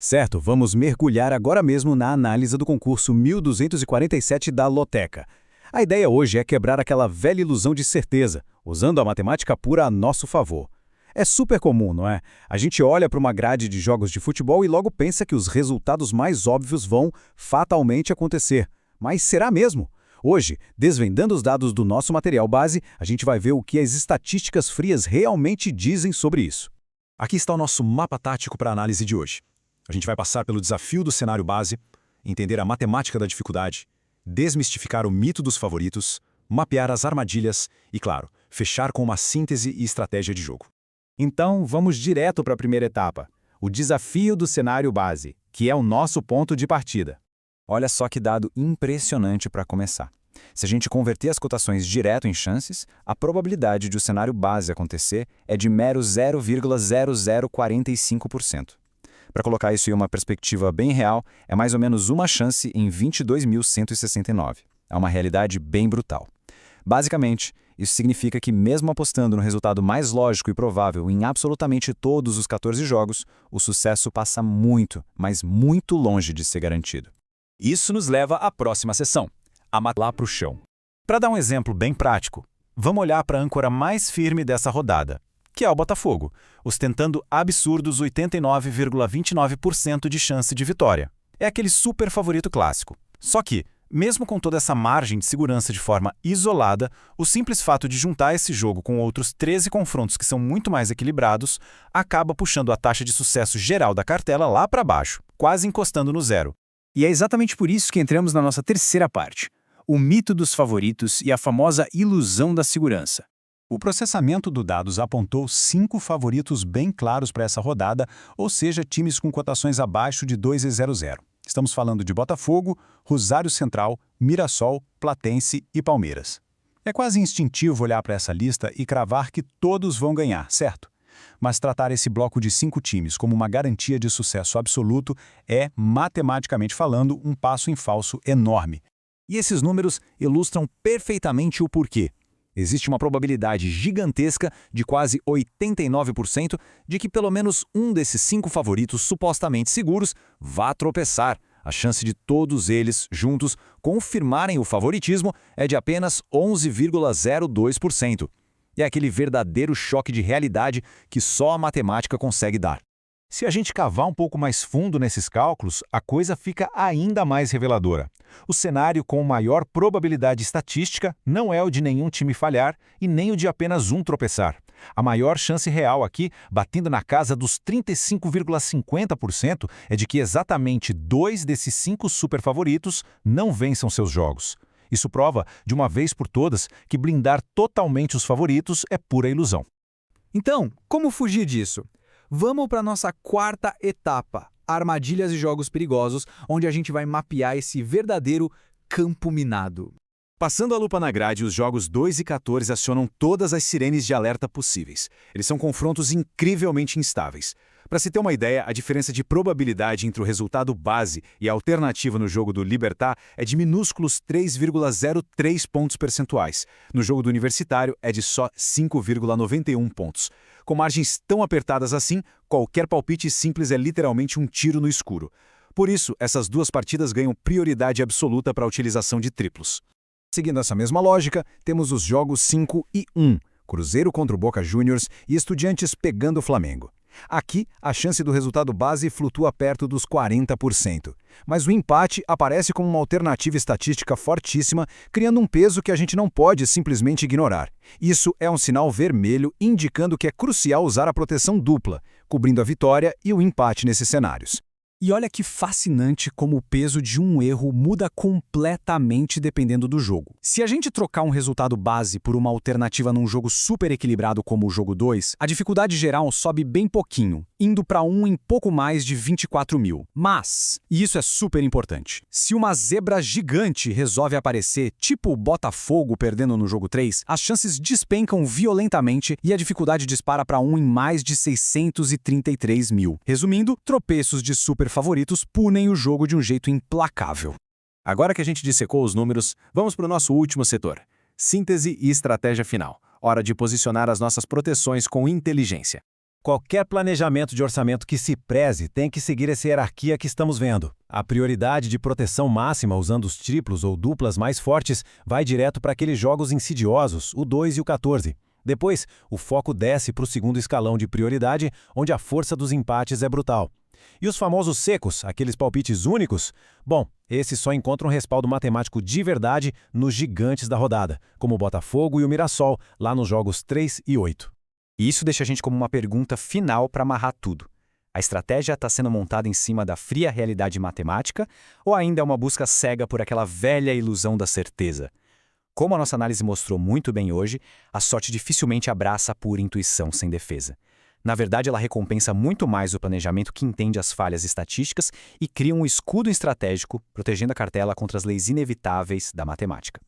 Certo, vamos mergulhar agora mesmo na análise do concurso 1247 da Loteca. A ideia hoje é quebrar aquela velha ilusão de certeza, usando a matemática pura a nosso favor. É super comum, não é? A gente olha para uma grade de jogos de futebol e logo pensa que os resultados mais óbvios vão fatalmente acontecer. Mas será mesmo? Hoje, desvendando os dados do nosso material base, a gente vai ver o que as estatísticas frias realmente dizem sobre isso. Aqui está o nosso mapa tático para a análise de hoje. A gente vai passar pelo desafio do cenário base, entender a matemática da dificuldade, desmistificar o mito dos favoritos, mapear as armadilhas e, claro, fechar com uma síntese e estratégia de jogo. Então, vamos direto para a primeira etapa, o desafio do cenário base, que é o nosso ponto de partida. Olha só que dado impressionante para começar. Se a gente converter as cotações direto em chances, a probabilidade de o cenário base acontecer é de mero 0,0045%. Para colocar isso em uma perspectiva bem real, é mais ou menos uma chance em 22.169. É uma realidade bem brutal. Basicamente, isso significa que mesmo apostando no resultado mais lógico e provável em absolutamente todos os 14 jogos, o sucesso passa muito, mas muito longe de ser garantido. Isso nos leva à próxima sessão, a lá para o chão. Para dar um exemplo bem prático, vamos olhar para a âncora mais firme dessa rodada, que é o Botafogo, ostentando absurdos 89,29% de chance de vitória. É aquele super favorito clássico. Só que, mesmo com toda essa margem de segurança de forma isolada, o simples fato de juntar esse jogo com outros 13 confrontos que são muito mais equilibrados, acaba puxando a taxa de sucesso geral da cartela lá para baixo, quase encostando no zero. E é exatamente por isso que entramos na nossa terceira parte, o mito dos favoritos e a famosa ilusão da segurança. O processamento do dados apontou 5 favoritos bem claros para essa rodada, ou seja, times com cotações abaixo de 2,00. Estamos falando de Botafogo, Rosário Central, Mirassol, Platense e Palmeiras. É quase instintivo olhar para essa lista e cravar que todos vão ganhar, certo? Mas tratar esse bloco de 5 times como uma garantia de sucesso absoluto é, matematicamente falando, um passo em falso enorme. E esses números ilustram perfeitamente o porquê. Existe uma probabilidade gigantesca de quase 89% de que pelo menos um desses 5 favoritos supostamente seguros vá tropeçar. A chance de todos eles, juntos, confirmarem o favoritismo é de apenas 11,02%. É aquele verdadeiro choque de realidade que só a matemática consegue dar. Se a gente cavar um pouco mais fundo nesses cálculos, a coisa fica ainda mais reveladora. O cenário com maior probabilidade estatística não é o de nenhum time falhar e nem o de apenas um tropeçar. A maior chance real aqui, batendo na casa dos 35,50%, é de que exatamente 2 desses 5 superfavoritos não vençam seus jogos. Isso prova, de uma vez por todas, que blindar totalmente os favoritos é pura ilusão. Então, como fugir disso? Vamos para a nossa quarta etapa, armadilhas e jogos perigosos, onde a gente vai mapear esse verdadeiro campo minado. Passando a lupa na grade, os jogos 2 e 14 acionam todas as sirenes de alerta possíveis. Eles são confrontos incrivelmente instáveis. Para se ter uma ideia, a diferença de probabilidade entre o resultado base e a alternativa no jogo do Libertad é de minúsculos 3,03 pontos percentuais. No jogo do Universitário é de só 5,91 pontos. Com margens tão apertadas assim, qualquer palpite simples é literalmente um tiro no escuro. Por isso, essas duas partidas ganham prioridade absoluta para a utilização de triplos. Seguindo essa mesma lógica, temos os jogos 5 e 1, Cruzeiro contra o Boca Juniors e Estudiantes pegando o Flamengo. Aqui, a chance do resultado base flutua perto dos 40%. Mas o empate aparece como uma alternativa estatística fortíssima, criando um peso que a gente não pode simplesmente ignorar. Isso é um sinal vermelho indicando que é crucial usar a proteção dupla, cobrindo a vitória e o empate nesses cenários. E olha que fascinante como o peso de um erro muda completamente dependendo do jogo. Se a gente trocar um resultado base por uma alternativa num jogo super equilibrado como o jogo 2, a dificuldade geral sobe bem pouquinho, indo para 1 em pouco mais de 24 mil. Mas, e isso é super importante, se uma zebra gigante resolve aparecer, tipo o Botafogo perdendo no jogo 3, as chances despencam violentamente e a dificuldade dispara para 1 em mais de 633 mil. Resumindo, tropeços de super favoritos punem o jogo de um jeito implacável. Agora que a gente dissecou os números, vamos para o nosso último setor. Síntese e estratégia final. Hora de posicionar as nossas proteções com inteligência. Qualquer planejamento de orçamento que se preze tem que seguir essa hierarquia que estamos vendo. A prioridade de proteção máxima usando os triplos ou duplas mais fortes vai direto para aqueles jogos insidiosos, o 2 e o 14. Depois, o foco desce para o segundo escalão de prioridade, onde a força dos empates é brutal. E os famosos secos, aqueles palpites únicos? Bom, esses só encontram respaldo matemático de verdade nos gigantes da rodada, como o Botafogo e o Mirassol, lá nos jogos 3 e 8. E isso deixa a gente como uma pergunta final para amarrar tudo. A estratégia está sendo montada em cima da fria realidade matemática ou ainda é uma busca cega por aquela velha ilusão da certeza? Como a nossa análise mostrou muito bem hoje, a sorte dificilmente abraça a pura intuição sem defesa. Na verdade, ela recompensa muito mais o planejamento que entende as falhas estatísticas e cria um escudo estratégico protegendo a cartela contra as leis inevitáveis da matemática.